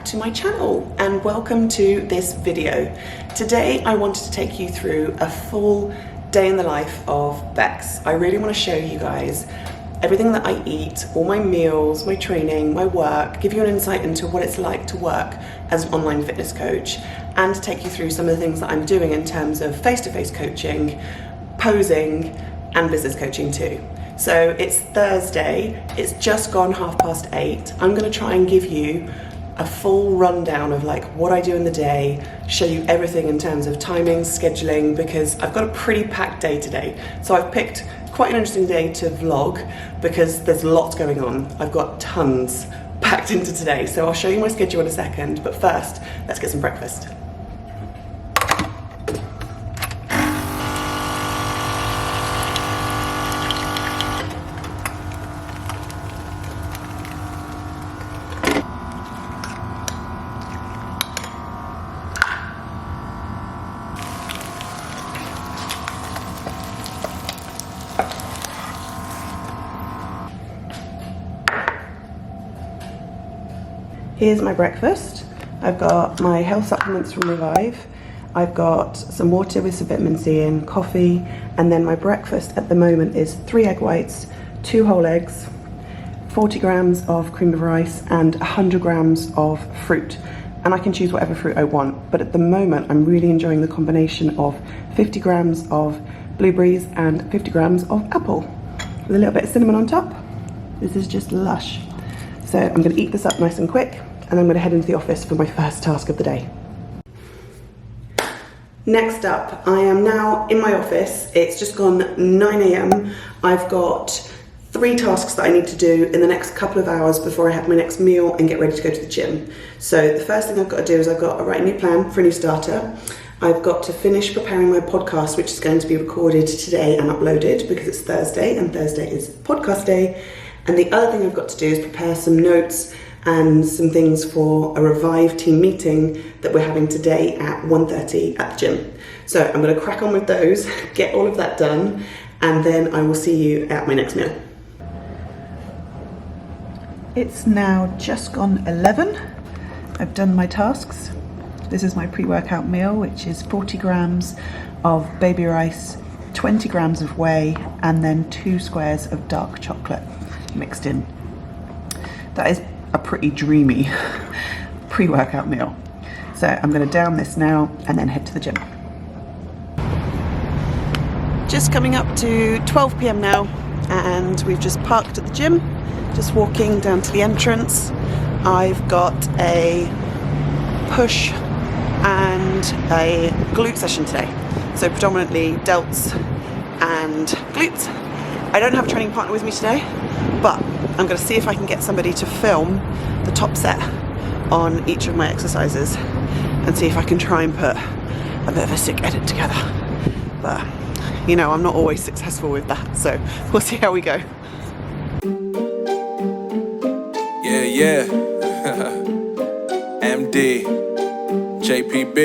to my channel and welcome to this video. Today I wanted to take you through a full day in the life of Bex. I really want to show you guys everything that I eat, all my meals, my training, my work, give you an insight into what it's like to work as an online fitness coach, and to take you through some of the things that I'm doing in terms of face-to-face coaching, posing, and business coaching too. So it's Thursday, it's just gone 8:30. I'm gonna try and give you a full rundown of like what I do in the day, show you everything in terms of timing, scheduling, because I've got a pretty packed day today. So I've picked quite an interesting day to vlog because there's lots going on. I've got tons packed into today. So I'll show you my schedule in a second, but first, let's get some breakfast. Here's my breakfast. I've got my health supplements from Revive. I've got some water with some vitamin C in, coffee, and then my breakfast at the moment is 3 egg whites, 2 whole eggs, 40 grams of cream of rice, and 100 grams of fruit. And I can choose whatever fruit I want, but at the moment I'm really enjoying the combination of 50 grams of blueberries and 50 grams of apple with a little bit of cinnamon on top. This is just lush. So I'm gonna eat this up nice and quick, and I'm gonna head into the office for my first task of the day. Next up, I am now in my office. It's just gone 9 AM. I've got 3 tasks that I need to do in the next couple of hours before I have my next meal and get ready to go to the gym. So the first thing I've got to do is I've got to write a new plan for a new starter. I've got to finish preparing my podcast, which is going to be recorded today and uploaded because it's Thursday, and Thursday is podcast day. And the other thing I've got to do is prepare some notes and some things for a Revive team meeting that we're having today at 1:30 at the gym. So I'm going to crack on with those, get all of that done, and then I will see you at my next meal. It's now just gone 11. I've done my tasks. This is my pre-workout meal, which is 40 grams of baby rice, 20 grams of whey, and then 2 squares of dark chocolate mixed in. That is a pretty dreamy pre-workout meal. So I'm going to down this now and then head to the gym. Just coming up to 12 PM now, and we've just parked at the gym, just walking down to the entrance. I've got a push and a glute session today, so predominantly delts and glutes. I don't have a training partner with me today, but I'm going to see if I can get somebody to film the top set on each of my exercises and see if I can try and put a bit of a sick edit together. But, you know, I'm not always successful with that, so we'll see how we go. Yeah. MD, JPB,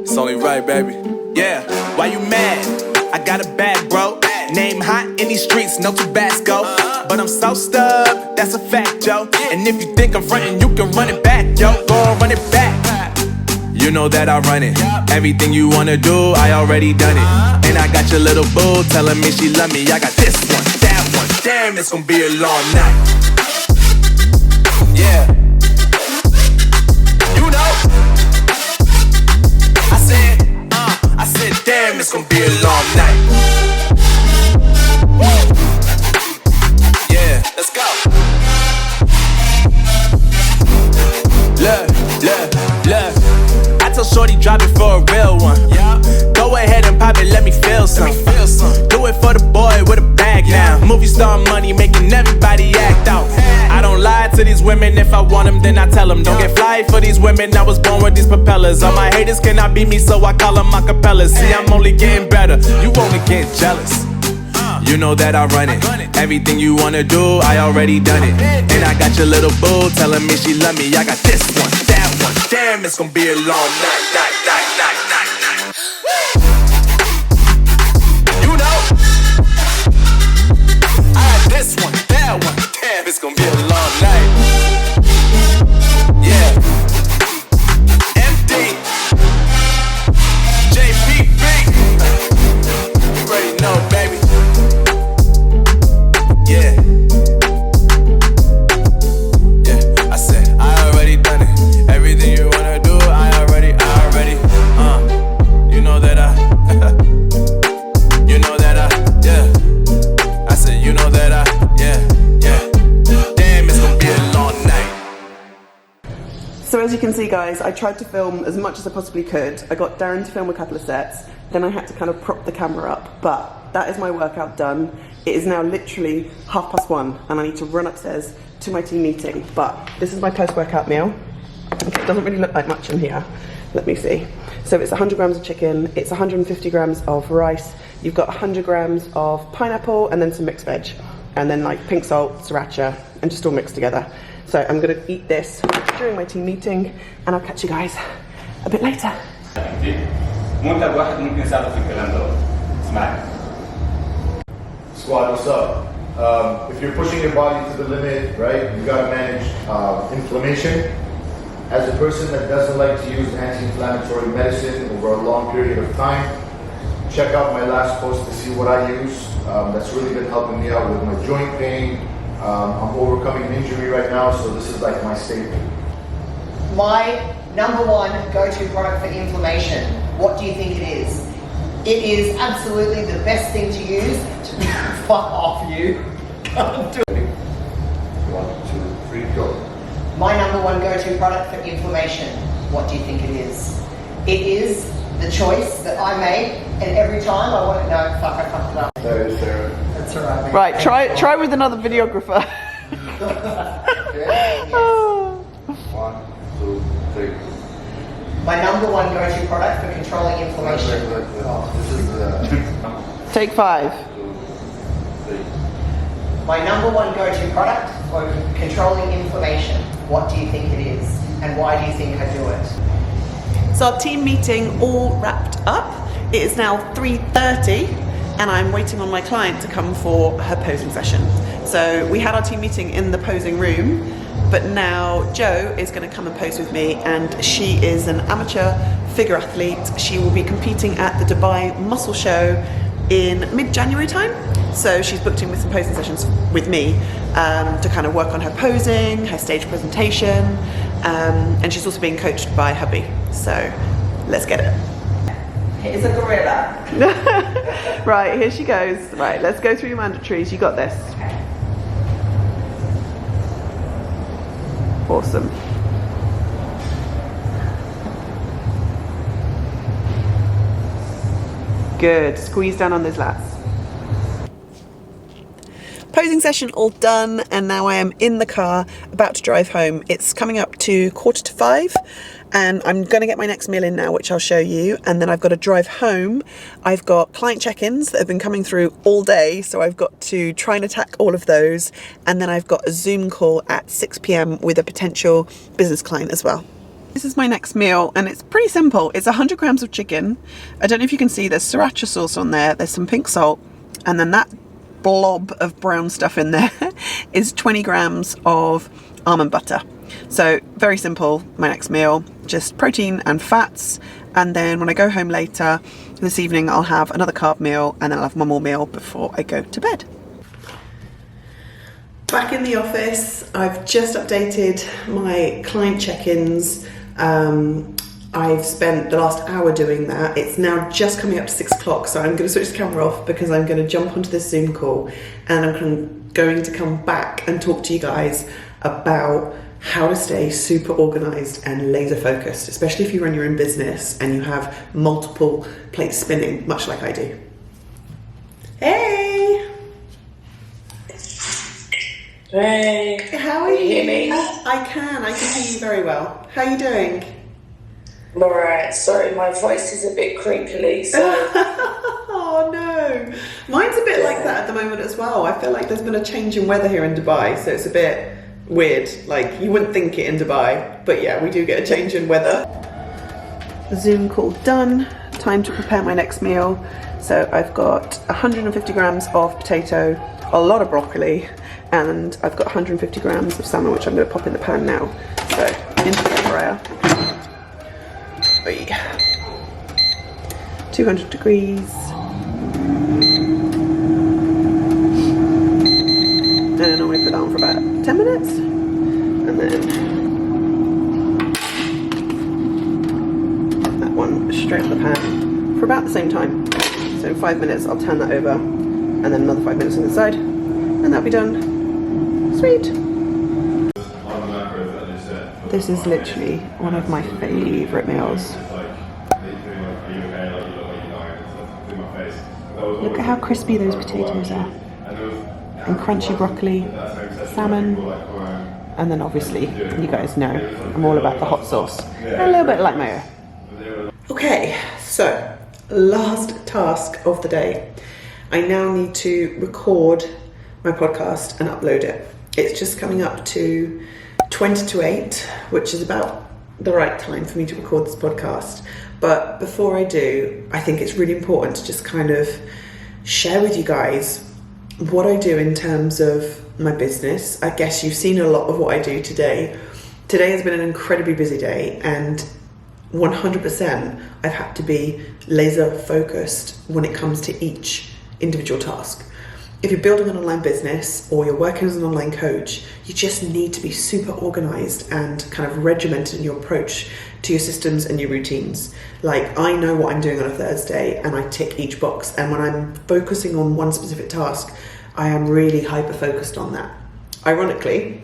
it's only right, baby. Yeah, why you mad? I got a bag, bro. Name hot in these streets, no Tabasco. But I'm so stubbed, that's a fact, yo. And if you think I'm frontin', you can run it back, yo. Go and run it back. You know that I run it. Everything you wanna do, I already done it. And I got your little boo telling me she love me. I got this one, that one. Damn, it's gonna be a long night. Yeah. You know. I said, damn, it's gonna be a long night. Yeah, let's go. Look. I told Shorty drop it for a real one. Yeah. Go ahead and pop it, let me feel some. Do it for the boy with a bag now. Movie star money making everybody act out. I don't lie to these women. If I want them, then I tell them. Don't get fly for these women. I was born with these propellers. All my haters cannot beat me, so I call them acapellas. See, I'm only getting better. You only get jealous. You know that I run it. Everything you wanna do, I already done it. And I got your little boo telling me she love me. I got this one, that one. Damn, it's gonna be a long night. You know, I got this one, that one. Damn, it's gonna be a long night. Yeah. see guys, I tried to film as much as I possibly could. I got Darren to film a couple of sets, then I had to kind of prop the camera up, but that is my workout done. It is now literally 1:30 and I need to run upstairs to my team meeting, but this is my post-workout meal. Okay, it doesn't really look like much in here. Let me see. So it's 100 grams of chicken, it's 150 grams of rice, you've got 100 grams of pineapple and then some mixed veg, and then like pink salt, sriracha, and just all mixed together. So I'm gonna eat this during my team meeting and I'll catch you guys a bit later. منتج واحد ممكن يساعدك في الكلام ده. اسمعني. Squad, what's up? If you're pushing your body to the limit, right, you gotta manage inflammation. As a person that doesn't like to use anti-inflammatory medicine over a long period of time, check out my last post to see what I use. That's really been helping me out with my joint pain. I'm overcoming an injury right now, so this is like my staple. My number one go-to product for inflammation. What do you think it is? It is absolutely the best thing to use to fuck off you. Can't do it. 1, 2, 3, go. My number one go-to product for inflammation. What do you think it is? It is the choice that I make, and every time I want to know, fuck, I fucked it up. That is Sarah. That's alright, man. Right, try with another videographer. Okay. 1, 2, 3. My number one go-to product for controlling inflammation. This is the... Take 5. 2, 3. My number one go-to product for controlling inflammation. What do you think it is? And why do you think I do it? So our team meeting all wrapped up. It is now 3:30 and I'm waiting on my client to come for her posing session. So we had our team meeting in the posing room, but now Jo is going to come and pose with me, and she is an amateur figure athlete. She will be competing at the Dubai Muscle Show in mid-January time. So she's booked in with some posing sessions with me to kind of work on her posing, her stage presentation, and she's also being coached by hubby. So let's get it. Here's a gorilla. Right, here she goes. Right, let's go through your mandatories. You got this. Awesome. Good. Squeeze down on those lats. Posing session all done, and now I am in the car about to drive home. It's coming up to 4:45 and I'm going to get my next meal in now, which I'll show you, and then I've got to drive home. I've got client check-ins that have been coming through all day, so I've got to try and attack all of those, and then I've got a Zoom call at 6 p.m. with a potential business client as well. This is my next meal and it's pretty simple. It's 100 grams of chicken. I don't know if you can see, there's sriracha sauce on there, there's some pink salt, and then that blob of brown stuff in there is 20 grams of almond butter. So very simple, my next meal, just protein and fats, and then when I go home later this evening I'll have another carb meal, and then I'll have one more meal before I go to bed. Back in the office, I've just updated my client check-ins. I've spent the last hour doing that. It's now just coming up to 6 o'clock, so I'm going to switch the camera off because I'm going to jump onto this Zoom call, and I'm going to come back and talk to you guys about how to stay super organized and laser focused, especially if you run your own business and you have multiple plates spinning, much like I do. Hey! Hey, How are you? hear me? I can hear you very well. How are you doing? Alright, sorry, my voice is a bit crinkly, so Oh no, mine's a bit like that at the moment as well. I feel like there's been a change in weather here in Dubai, so it's a bit weird. Like, you wouldn't think it in Dubai, but yeah, we do get a change in weather. Zoom call done. Time to prepare my next meal. So I've got 150 grams of potato, a lot of broccoli, and I've got 150 grams of salmon, which I'm going to pop in the pan now. So into the fryer. 200 degrees. And I normally put that on for about 10 minutes. And then that one straight in the pan for about the same time. So in 5 minutes I'll turn that over, and then another 5 minutes on the side, and that'll be done. Sweet. This is literally one of my favourite meals. Look at how crispy those potatoes are. And crunchy broccoli, salmon, and then obviously, you guys know, I'm all about the hot sauce. And a little bit like mayo. Okay, so last task of the day. I now need to record my podcast and upload it. It's just coming up to 20 to 8, which is about the right time for me to record this podcast. But before I do, I think it's really important to just kind of share with you guys what I do in terms of my business. I guess you've seen a lot of what I do today. Today has been an incredibly busy day, and 100% I've had to be laser focused when it comes to each individual task. If you're building an online business or you're working as an online coach, you just need to be super organized and kind of regimented in your approach to your systems and your routines. Like, I know what I'm doing on a Thursday and I tick each box, and when I'm focusing on one specific task, I am really hyper focused on that. Ironically,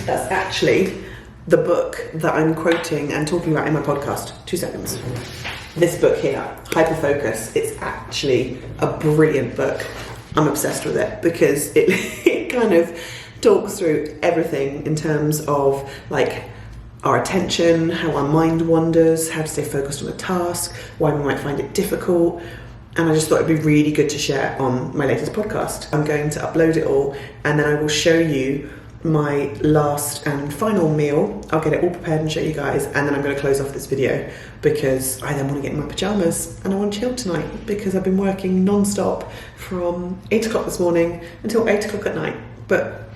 that's actually the book that I'm quoting and talking about in my podcast. 2 seconds. This book here, Hyper Focus, it's actually a brilliant book. I'm obsessed with it because it kind of talks through everything in terms of like our attention, how our mind wanders, how to stay focused on a task, why we might find it difficult. And I just thought it'd be really good to share on my latest podcast. I'm going to upload it all, and then I will show you my last and final meal. I'll get it all prepared and show you guys, and then I'm going to close off this video because I then want to get in my pajamas and I want to chill tonight because I've been working non-stop from 8 o'clock this morning until 8 o'clock at night. But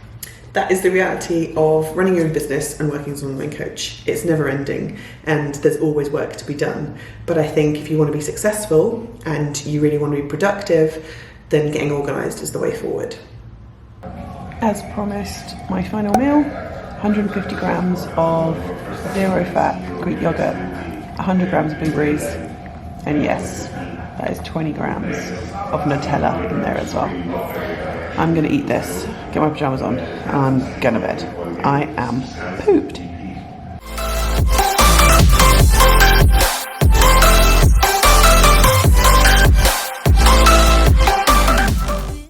that is the reality of running your own business and working as an online coach. It's never ending and there's always work to be done. But I think if you want to be successful and you really want to be productive, then getting organised is the way forward. As promised, my final meal, 150 grams of zero fat Greek yogurt, 100 grams of blueberries, and yes, that is 20 grams of Nutella in there as well. I'm gonna eat this, get my pajamas on, and I'm going to bed. I am pooped.